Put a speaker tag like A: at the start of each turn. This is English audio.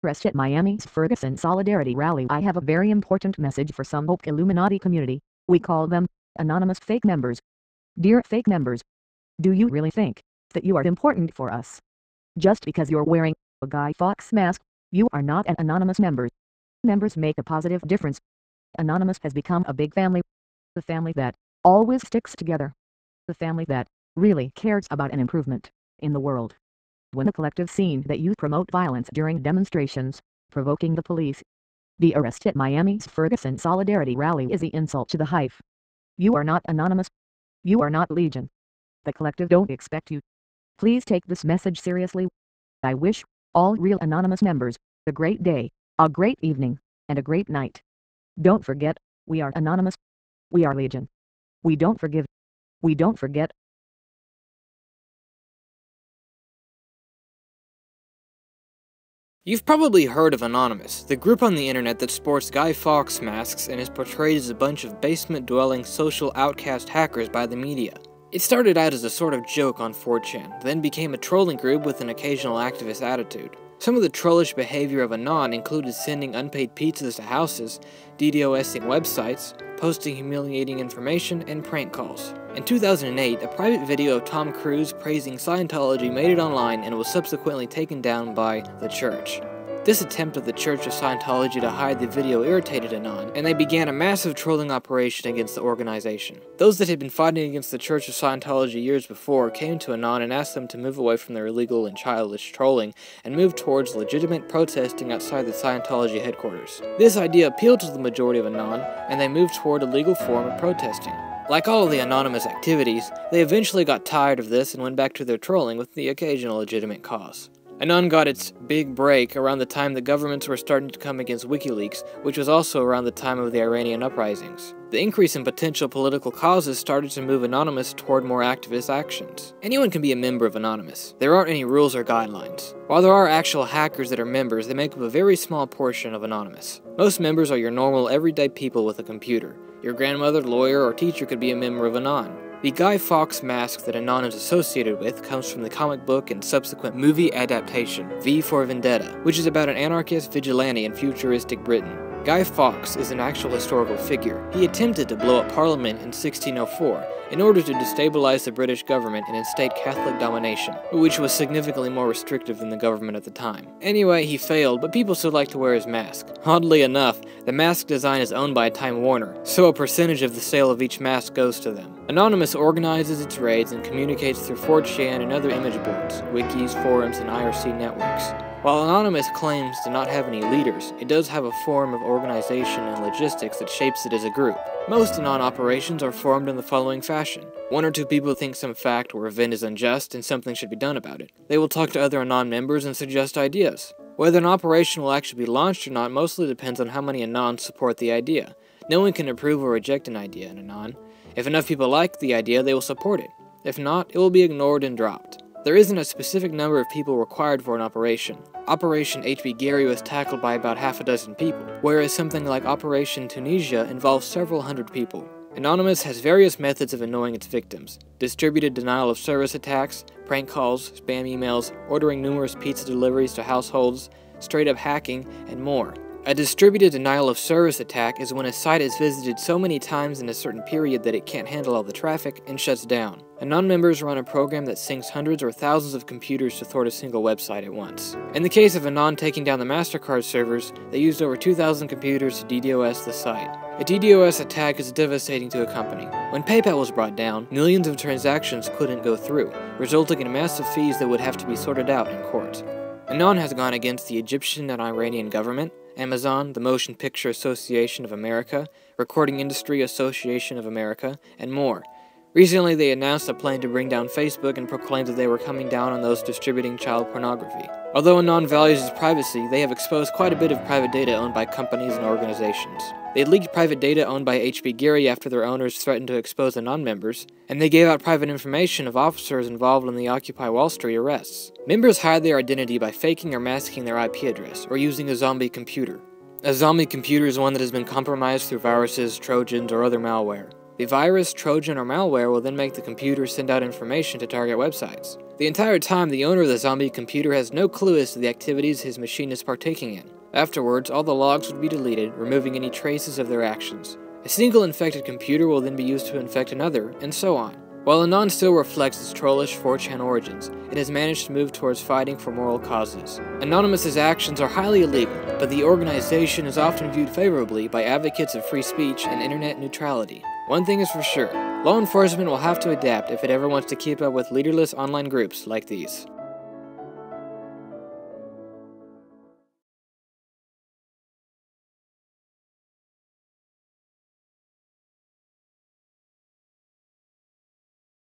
A: Rest at Miami's Ferguson Solidarity Rally. I have a very important message for some OpKilluminati community. We call them anonymous fake members. Dear fake members, do you really think that you are important for us? Just because you're wearing a Guy Fawkes mask, you are not an anonymous member. Members make a positive difference. Anonymous has become a big family. The family that always sticks together. The family that really cares about an improvement in the world. When the collective scene that you promote violence during demonstrations, provoking the police. The arrest at Miami's Ferguson Solidarity Rally is the insult to the hive. You are not anonymous. You are not Legion. The collective don't expect you. Please take this message seriously. I wish all real anonymous members a great day, a great evening, and a great night. Don't forget, we are anonymous. We are Legion. We don't forgive. We don't forget.
B: You've probably heard of Anonymous, the group on the internet that sports Guy Fawkes masks and is portrayed as a bunch of basement-dwelling social outcast hackers by the media. It started out as a sort of joke on 4chan, then became a trolling group with an occasional activist attitude. Some of the trollish behavior of Anon included sending unpaid pizzas to houses, DDoSing websites, posting humiliating information, and prank calls. In 2008, a private video of Tom Cruise praising Scientology made it online and was subsequently taken down by the church. This attempt of the Church of Scientology to hide the video irritated Anon, and they began a massive trolling operation against the organization. Those that had been fighting against the Church of Scientology years before came to Anon and asked them to move away from their illegal and childish trolling and move towards legitimate protesting outside the Scientology headquarters. This idea appealed to the majority of Anon, and they moved toward a legal form of protesting. Like all of the anonymous activities, they eventually got tired of this and went back to their trolling with the occasional legitimate cause. Anon got its big break around the time the governments were starting to come against WikiLeaks, which was also around the time of the Iranian uprisings. The increase in potential political causes started to move Anonymous toward more activist actions. Anyone can be a member of Anonymous. There aren't any rules or guidelines. While there are actual hackers that are members, they make up a very small portion of Anonymous. Most members are your normal, everyday people with a computer. Your grandmother, lawyer, or teacher could be a member of Anon. The Guy Fawkes mask that Anon is associated with comes from the comic book and subsequent movie adaptation, V for Vendetta, which is about an anarchist vigilante in futuristic Britain. Guy Fawkes is an actual historical figure. He attempted to blow up Parliament in 1604 in order to destabilize the British government and instate Catholic domination, which was significantly more restrictive than the government at the time. Anyway, he failed, but people still like to wear his mask. Oddly enough, the mask design is owned by Time Warner, so a percentage of the sale of each mask goes to them. Anonymous organizes its raids and communicates through 4chan and other image boards, wikis, forums, and IRC networks. While Anonymous claims to not have any leaders, it does have a form of organization and logistics that shapes it as a group. Most Anon operations are formed in the following fashion. One or two people think some fact or event is unjust and something should be done about it. They will talk to other Anon members and suggest ideas. Whether an operation will actually be launched or not mostly depends on how many Anons support the idea. No one can approve or reject an idea in Anon. If enough people like the idea, they will support it. If not, it will be ignored and dropped. There isn't a specific number of people required for an operation. Operation HB Gary was tackled by about half a dozen people, whereas something like Operation Tunisia involves several hundred people. Anonymous has various methods of annoying its victims: distributed denial of service attacks, prank calls, spam emails, ordering numerous pizza deliveries to households, straight-up hacking, and more. A distributed denial of service attack is when a site is visited so many times in a certain period that it can't handle all the traffic and shuts down. Anon members run a program that syncs hundreds or thousands of computers to thwart a single website at once. In the case of Anon taking down the MasterCard servers, they used over 2,000 computers to DDoS the site. A DDoS attack is devastating to a company. When PayPal was brought down, millions of transactions couldn't go through, resulting in massive fees that would have to be sorted out in court. Anon has gone against the Egyptian and Iranian government, Amazon, the Motion Picture Association of America, Recording Industry Association of America, and more. Recently, they announced a plan to bring down Facebook and proclaimed that they were coming down on those distributing child pornography. Although Anon values its privacy, they have exposed quite a bit of private data owned by companies and organizations. They leaked private data owned by HB Gary after their owners threatened to expose Anon members, and they gave out private information of officers involved in the Occupy Wall Street arrests. Members hide their identity by faking or masking their IP address, or using a zombie computer. A zombie computer is one that has been compromised through viruses, trojans, or other malware. The virus, trojan, or malware will then make the computer send out information to target websites. The entire time, the owner of the zombie computer has no clue as to the activities his machine is partaking in. Afterwards, all the logs would be deleted, removing any traces of their actions. A single infected computer will then be used to infect another, and so on. While Anon still reflects its trollish 4chan origins, it has managed to move towards fighting for moral causes. Anonymous's actions are highly illegal, but the organization is often viewed favorably by advocates of free speech and internet neutrality. One thing is for sure, law enforcement will have to adapt if it ever wants to keep up with leaderless online groups like these.